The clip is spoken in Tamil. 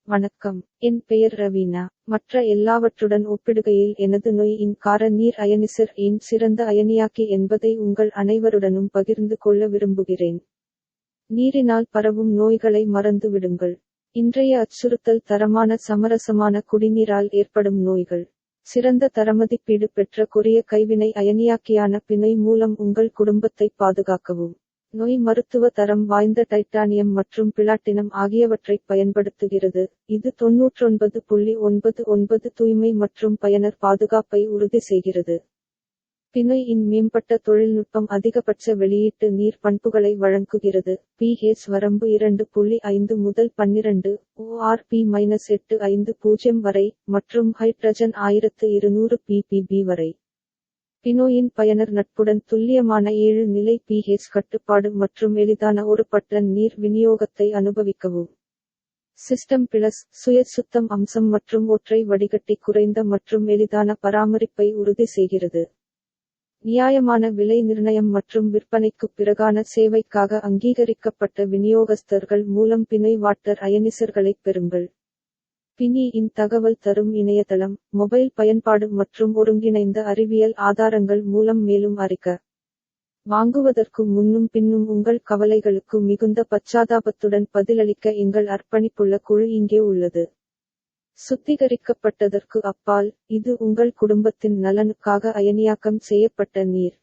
வணக்கம். என் பெயர் ரவீனா. மற்ற எல்லாவற்றுடன் ஒப்பிடுகையில் எனது நோய் இன் கார நீர் அயனிசர் ஏன் சிறந்த அயனியாக்கி என்பதை உங்கள் அனைவருடனும் பகிர்ந்து கொள்ள விரும்புகிறேன். நீரினால் பரவும் நோய்களை மறந்து விடுங்கள். இன்றைய அச்சுறுத்தல் தரமான சமரசமான குடிநீரால் ஏற்படும் நோய்கள். சிறந்த தரமதிப்பீடு பெற்ற கொரிய கைவினை அயனியாக்கியான பிணை மூலம் உங்கள் குடும்பத்தை பாதுகாக்கவும். நோய் மருத்துவ தரம் வாய்ந்த டைட்டானியம் மற்றும் பிளாட்டினம் ஆகியவற்றைப் பயன்படுத்துகிறது. இது 99.99 தூய்மை மற்றும் பயனர் பாதுகாப்பை உறுதி செய்கிறது. பிணை இன் மேம்பட்ட தொழில்நுட்பம் அதிகபட்ச வெளியீட்டு நீர் பண்புகளை வழங்குகிறது. pH வரம்பு 2.5 முதல் 12 ORP-850 வரை மற்றும் ஹைட்ரஜன் 1200 ppb வரை. பினோயின் பயனர் நட்புடன் துல்லியமான 7 நிலை pH கட்டுப்பாடு மற்றும் எளிதான ஒரு பட்டன் நீர் விநியோகத்தை அனுபவிக்கவும். சிஸ்டம் பிளஸ் சுய சுத்தம் அம்சம் மற்றும் ஒற்றை வடிகட்டி குறைந்த மற்றும் எளிதான பராமரிப்பை உறுதி செய்கிறது. நியாயமான விலை நிர்ணயம் மற்றும் விற்பனைக்குப் பிறகான சேவைக்காக அங்கீகரிக்கப்பட்ட விநியோகஸ்தர்கள் மூலம் பிணை வாட்டர் அயனிசர்களைப் பெறுங்கள். பினி இன் தகவல் தரும் இணையதளம், மொபைல் பயன்பாடு மற்றும் ஒருங்கிணைந்த அறிவியல் ஆதாரங்கள் மூலம் மேலும் அறிக. வாங்குவதற்கு முன்னும் பின்னும் உங்கள் கவலைகளுக்கு மிகுந்த பச்சாதாபத்துடன் பதிலளிக்க எங்கள் அர்ப்பணிப்புள்ள குழு இங்கே உள்ளது. சுத்திகரிக்கப்பட்டதற்கு அப்பால், இது உங்கள் குடும்பத்தின் நலனுக்காக அயனியாக்கம் செய்யப்பட்ட நீர்.